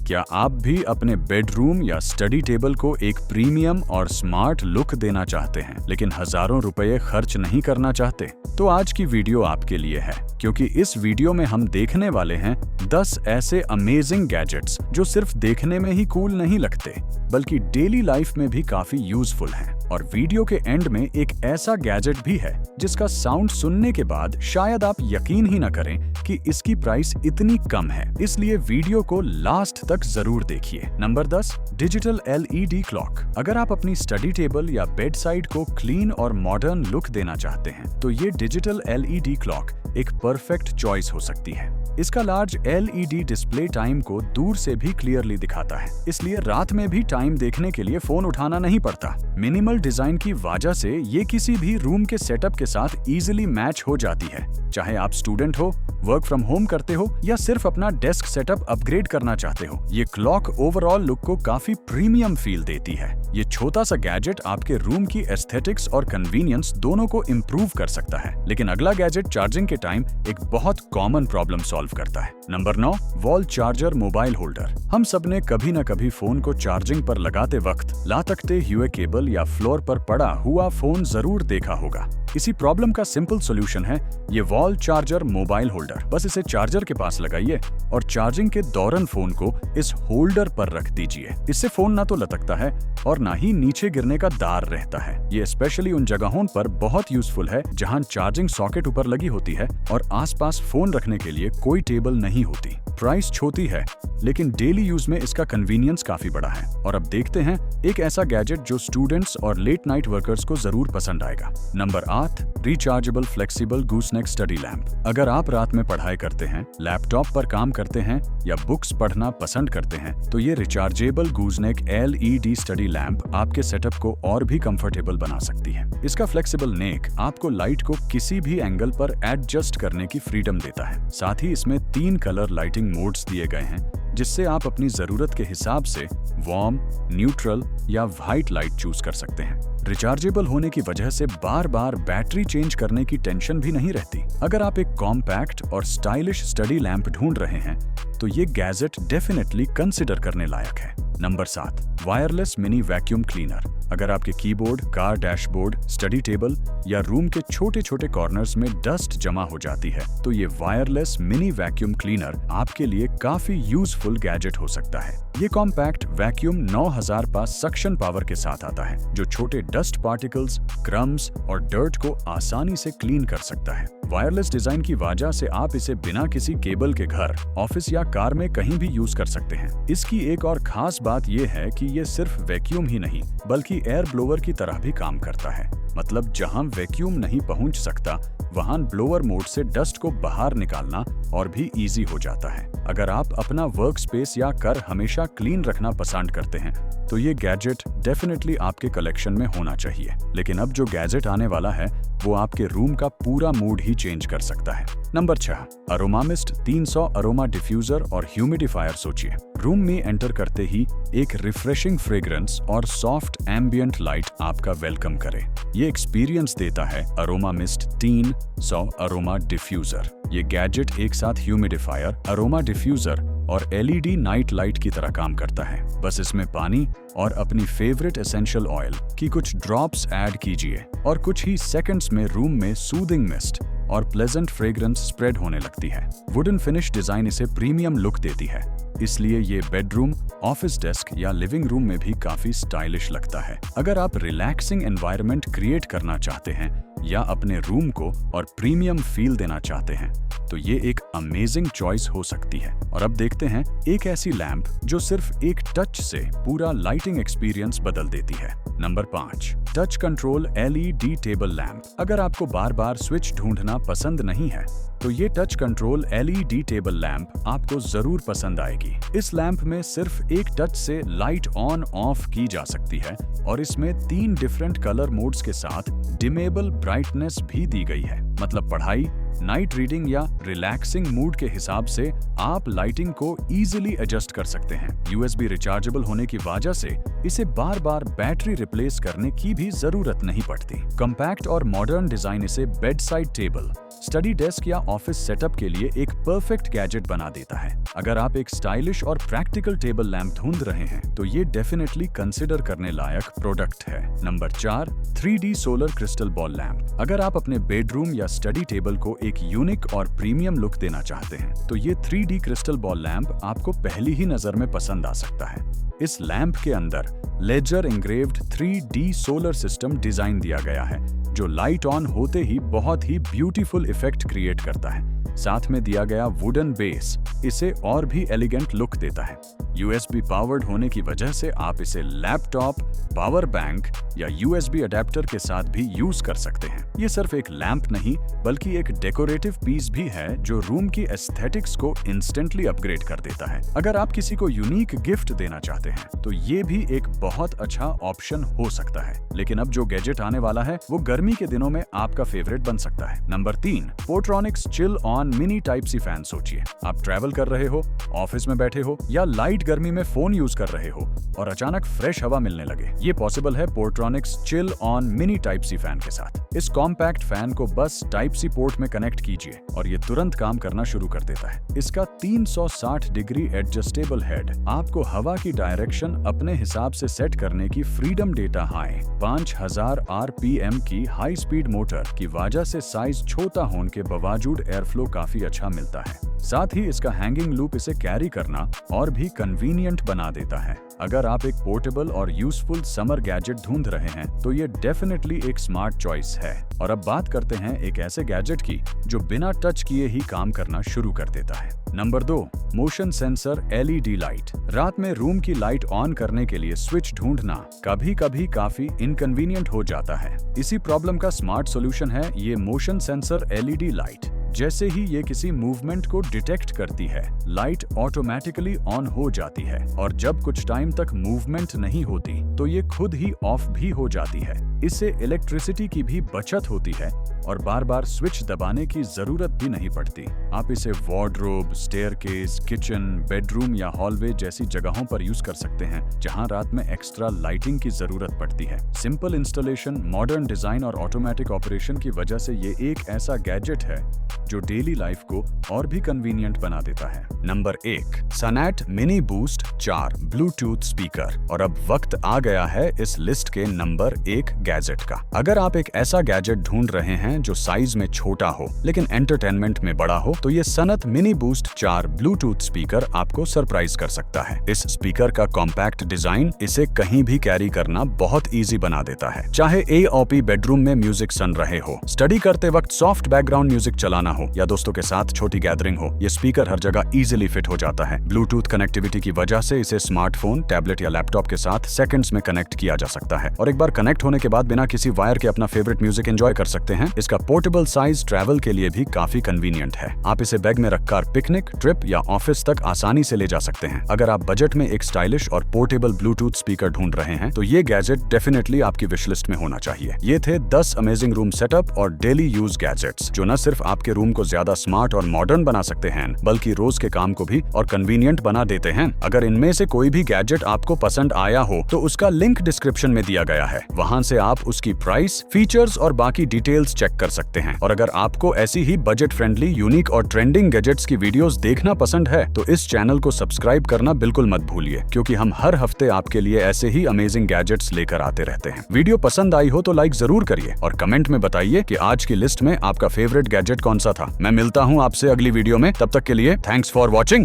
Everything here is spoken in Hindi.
क्या आप भी अपने बेडरूम या स्टडी टेबल को एक प्रीमियम और स्मार्ट लुक देना चाहते हैं, लेकिन हजारों रुपए खर्च नहीं करना चाहते? तो आज की वीडियो आपके लिए है, क्योंकि इस वीडियो में हम देखने वाले हैं 10 ऐसे अमेजिंग गैजेट्स जो सिर्फ देखने में ही कूल नहीं लगते, बल्कि डेली लाइफ में भी काफी यूजफुल हैं। और वीडियो के एंड में एक ऐसा गैजेट भी है जिसका साउंड सुनने के बाद शायद आप यकीन ही न करें कि इसकी प्राइस इतनी कम है, इसलिए वीडियो को लास्ट तक जरूर देखिए। Number 10, digital LED clock. अगर आप अपनी स्टडी टेबल या बेड साइड को क्लीन और मॉडर्न लुक देना चाहते हैं, तो ये डिजिटल LED क्लॉक एक परफेक्ट चॉइस हो सकती है। इसका लार्ज LED डिस्प्ले टाइम को दूर से भी क्लियरली दिखाता है, इसलिए रात में भी टाइम देखने के लिए फोन उठाना नहीं पड़ता। मिनिमल डिजाइन की वजह से ये किसी भी रूम के सेटअप के साथ इजीली मैच हो जाती है, चाहे आप स्टूडेंट हो, वर्क फ्रॉम होम करते हो या सिर्फ अपना डेस्क सेटअप अपग्रेड करना चाहते हो। ये क्लॉक ओवरऑल लुक को काफी प्रीमियम फील देती है। ये छोटा सा गैजेट आपके रूम की एस्थेटिक्स और कन्वीनियंस दोनों को इम्प्रूव कर सकता है। लेकिन अगला गैजेट चार्जिंग के टाइम एक बहुत कॉमन प्रॉब्लम सॉल्व करता है। Number 9, wall charger mobile holder. हम सब ने कभी न कभी फोन को चार्जिंग पर लगाते वक्त लातकते हुए केबल या फ्लोर पर पड़ा हुआ फोन जरूर देखा होगा। इसी प्रॉब्लम का सिंपल सोल्यूशन है ये वॉल चार्जर मोबाइल होल्डर। बस इसे चार्जर के पास लगाइए और चार्जिंग के दौरान फोन को इस होल्डर पर रख दीजिए। इससे फोन ना तो लटकता है और ना ही नीचे गिरने का डर रहता है। ये स्पेशली उन जगहों पर बहुत यूजफुल है जहां चार्जिंग सॉकेट ऊपर लगी होती है और आसपास फोन रखने के लिए कोई टेबल नहीं होती। प्राइस छोटी है, लेकिन डेली यूज में इसका कन्वीनियंस काफी बड़ा है। और अब देखते हैं एक ऐसा गैजेट जो स्टूडेंट्स और लेट नाइट वर्कर्स को जरूर पसंद आएगा। Number 8, rechargeable flexible gooseneck study lamp. अगर आप रात में पढ़ाई करते हैं, लैपटॉप पर काम करते हैं या बुक्स पढ़ना पसंद करते हैं, तो ये रिचार्जेबल गूसनेक LED स्टडी लैम्प आपके सेटअप को और भी कंफर्टेबल बना सकती है। इसका फ्लेक्सिबल नेक आपको लाइट को किसी भी एंगल पर एडजस्ट करने की फ्रीडम देता है। साथ ही इसमें 3 कलर लाइटिंग मोड्स दिए गए हैं, जिससे आप अपनी जरूरत के हिसाब से वार्म, न्यूट्रल या व्हाइट लाइट चूज कर सकते हैं। रिचार्जेबल होने की वजह से बार बार बैटरी चेंज करने की टेंशन भी नहीं रहती। अगर आप एक कॉम्पैक्ट और स्टाइलिश स्टडी लैंप ढूंढ रहे हैं, तो ये गैजेट डेफिनेटली कंसिडर करने लायक है। Number 7, wireless mini vacuum cleaner. अगर आपके keyboard, car dashboard, study table या रूम के छोटे छोटे कॉर्नर्स में डस्ट जमा हो जाती है, तो ये वायरलेस मिनी वैक्यूम क्लीनर आपके लिए काफी यूजफुल गैजेट हो सकता है। ये कॉम्पैक्ट वैक्यूम 9000 पास सक्शन पावर के साथ आता है, जो छोटे डस्ट पार्टिकल्स, क्रम्स और डर्ट को आसानी से क्लीन कर सकता है। वायरलेस डिजाइन की वजह से आप इसे बिना किसी केबल के घर, ऑफिस या कार में कहीं भी यूज कर सकते हैं। इसकी एक और खास बात यह है कि ये सिर्फ वैक्यूम ही नहीं, बल्कि एयर ब्लोअर की तरह भी काम करता है। मतलब जहां वैक्यूम नहीं पहुंच सकता, वहां ब्लोअर मोड से डस्ट को बाहर निकालना और भी इजी हो जाता है। अगर आप अपना वर्क स्पेस या घर हमेशा क्लीन रखना पसंद करते हैं, तो ये गैजेट डेफिनेटली आपके कलेक्शन में होना चाहिए। लेकिन अब जो गैजेट आने वाला है, वो आपके रूम का पूरा मूड ही चेंज कर सकता है। Number 6, aroma mist 300 aroma diffuser और ह्यूमिडिफायर। सोचिए, रूम में एंटर करते ही एक रिफ्रेशिंग फ्रेग्रेंस और सॉफ्ट एम्बियंट लाइट आपका वेलकम करे। ये एक्सपीरियंस देता है अरोमा मिस्ट 300 अरोमा डिफ्यूजर। ये गैजेट एक साथ ह्यूमिडिफायर, अरोमा डिफ्यूजर और LED नाइट लाइट की तरह काम करता है। बस इसमें पानी और अपनी फेवरेट एसेंशियल ऑयल की कुछ ड्रॉप्स ऐड कीजिए और कुछ ही सेकंड्स में रूम में सूदिंग मिस्ट और प्लेजेंट फ्रेग्रेंस स्प्रेड होने लगती है। वुडन फिनिश डिजाइन इसे प्रीमियम लुक देती है, इसलिए ये बेडरूम, ऑफिस डेस्क या लिविंग रूम में भी काफी स्टाइलिश लगता है। अगर आप रिलैक्सिंग एनवायरनमेंट क्रिएट करना चाहते हैं या अपने रूम को और प्रीमियम फील देना चाहते हैं, तो ये एक अमेजिंग चॉइस हो सकती है। और अब देखते हैं एक ऐसी लैंप जो सिर्फ एक टच से पूरा लाइटिंग एक्सपीरियंस बदल देती है। Number 5, touch control LED table lamp. अगर आपको बार बार स्विच ढूंढना पसंद नहीं है, तो ये touch control LED table lamp आपको जरूर पसंद आएगी। इस लैंप में सिर्फ एक टच से लाइट ऑन ऑफ की जा सकती है और इसमें 3 डिफरेंट कलर मोड्स के साथ डिमेबल ब्राइटनेस भी दी गई है। मतलब पढ़ाई, नाइट रीडिंग या रिलैक्सिंग मूड के हिसाब से आप लाइटिंग को इजीली एडजस्ट कर सकते हैं। USB रिचार्जेबल होने की वजह से इसे बार बार बैटरी रिप्लेस करने की भी जरूरत नहीं पड़ती। कॉम्पैक्ट और मॉडर्न डिजाइन इसे bed side table, study desk या ऑफिस सेटअप के लिए एक परफेक्ट गैजेट बना देता है। अगर आप एक स्टाइलिश और प्रैक्टिकल टेबल लैंप ढूंढ रहे हैं तो ये डेफिनेटली कंसिडर करने लायक प्रोडक्ट है। Number 4, 3D solar crystal ball lamp. अगर आप अपने बेडरूम या स्टडी टेबल को एक यूनिक और प्रीमियम लुक देना चाहते हैं तो ये 3D क्रिस्टल बॉल लैंप आपको पहली ही नजर में पसंद आ सकता है। इस लैंप के अंदर laser engraved 3D solar system design दिया गया है जो लाइट ऑन होते ही बहुत ही ब्यूटीफुल इफेक्ट क्रिएट करता है। साथ में दिया गया वुडन बेस इसे और भी एलिगेंट लुक देता है। USB पावर्ड होने की वजह से आप इसे लैपटॉप, पावर बैंक या USB अडेप्टर के साथ भी यूज कर सकते हैं। ये सिर्फ एक लैंप नहीं बल्कि एक डेकोरेटिव पीस भी है जो रूम की एस्थेटिक्स को इंस्टेंटली अपग्रेड कर देता है। अगर आप किसी को यूनिक गिफ्ट देना चाहते हैं तो ये भी एक बहुत अच्छा ऑप्शन हो सकता है। लेकिन अब जो गैजेट आने वाला है वो गर्मी के दिनों में आपका फेवरेट बन सकता है। Number 3, Portronics chill on mini type C fan. सोचिए आप ट्रैवल कर रहे हो, ऑफिस में बैठे हो या लाइट गर्मी में फोन यूज कर रहे हो और अचानक फ्रेश हवा मिलने लगे। ये पॉसिबल है Portronics chill on mini type C fan के साथ। इस कॉम्पैक्ट फैन को बस टाइप सी पोर्ट में कनेक्ट कीजिए और ये तुरंत काम करना शुरू कर देता है। इसका 360 डिग्री एडजस्टेबल हेड आपको हवा की डायरेक्शन अपने हिसाब से सेट करने की फ्रीडम देता है। 5000 RPM की हाई स्पीड मोटर की वजह से साइज छोटा होने के बावजूद एयरफ्लो काफी अच्छा मिलता है। साथ ही इसका हैंगिंग लूप इसे कैरी करना और भी कन्वीनियंट बना देता है। अगर आप एक पोर्टेबल और यूजफुल समर गैजेट ढूंढ रहे हैं तो ये डेफिनेटली एक स्मार्ट चॉइस है। और अब बात करते हैं एक ऐसे गैजेट की जो बिना टच किए ही काम करना शुरू कर देता है। Number 2, motion sensor LED light. रात में रूम की लाइट ऑन करने के लिए स्विच ढूंढना कभी कभी काफी इनकन्वीनियंट हो जाता है। इसी प्रॉब्लम का स्मार्ट सॉल्यूशन है ये मोशन सेंसर LED लाइट। जैसे ही ये किसी मूवमेंट को डिटेक्ट करती है, लाइट ऑटोमेटिकली ऑन हो जाती है और जब कुछ टाइम तक मूवमेंट नहीं होती तो ये खुद ही ऑफ भी हो जाती है। इससे इलेक्ट्रिसिटी की भी बचत होती है और बार बार स्विच दबाने की जरूरत भी नहीं पड़ती। आप इसे वार्डरोब, स्टेयरकेस, किचन, बेडरूम या हॉलवे जैसी जगहों पर यूज कर सकते हैं जहां रात में एक्स्ट्रा लाइटिंग की जरूरत पड़ती है। सिंपल इंस्टॉलेशन, मॉडर्न डिजाइन और ऑटोमेटिक ऑपरेशन की वजह से ये एक ऐसा गैजेट है जो डेली लाइफ को और भी कन्वीनियंट बना देता है। नंबर 1, सनेट मिनी बूस्ट 4 ब्लूटूथ स्पीकर। और अब वक्त आ गया है इस लिस्ट के नंबर 1 गैजेट का। अगर आप एक ऐसा गैजेट ढूंढ रहे हैं जो साइज में छोटा हो लेकिन एंटरटेनमेंट में बड़ा हो तो ये सनेट मिनी बूस्ट 4 ब्लूटूथ स्पीकर आपको सरप्राइज कर सकता है। इस स्पीकर का कॉम्पैक्ट डिजाइन इसे कहीं भी कैरी करना बहुत इजी बना देता है। चाहे AOP बेडरूम में म्यूजिक सुन रहे हो, स्टडी करते वक्त सॉफ्ट बैकग्राउंड म्यूजिक चलाना हो या दोस्तों के साथ छोटी गैदरिंग हो, ये स्पीकर हर जगह इजीली फिट हो जाता है। ब्लूटूथ कनेक्टिविटी की वजह से इसे स्मार्टफोन, टैबलेट या लैपटॉप के साथ सेकंड्स में कनेक्ट किया जा सकता है और एक बार कनेक्ट होने के बाद बिना किसी वायर के अपना फेवरेट म्यूजिक एंजॉय कर सकते हैं। इसका पोर्टेबल साइज ट्रैवल के लिए भी काफी कन्वीनियंट है। आप इसे बैग में रखकर पिकनिक, ट्रिप या ऑफिस तक आसानी से ले जा सकते हैं। अगर आप बजट में एक स्टाइलिश और पोर्टेबल ब्लूटूथ स्पीकर ढूंढ रहे हैं तो ये गैजेट डेफिनेटली आपकी विश लिस्ट में होना चाहिए। ये थे 10 अमेजिंग रूम सेटअप और डेली यूज गैजेट्स जो न सिर्फ आपके रूम को ज्यादा स्मार्ट और मॉडर्न बना सकते हैं बल्कि रोज के काम को भी और कन्वीनियंट बना देते हैं। अगर इनमें से कोई भी गैजेट आपको पसंद आया हो तो उसका लिंक डिस्क्रिप्शन में दिया गया है। वहां से आप उसकी प्राइस, फीचर्स और बाकी डिटेल्स चेक कर सकते हैं। और अगर आपको ऐसी ही बजट फ्रेंडली, यूनिक और ट्रेंडिंग गैजेट्स की वीडियोस देखना पसंद है तो इस चैनल को सब्सक्राइब करना बिल्कुल मत भूलिए क्योंकि हम हर हफ्ते आपके लिए ऐसे ही अमेजिंग गैजेट्स लेकर आते रहते हैं। वीडियो पसंद आई हो तो लाइक जरूर करिए और कमेंट में बताइए कि आज की लिस्ट में आपका फेवरेट गैजेट कौन सा था। मैं मिलता हूँ आपसे अगली वीडियो में, तब तक के लिए थैंक्स फॉर वॉचिंग।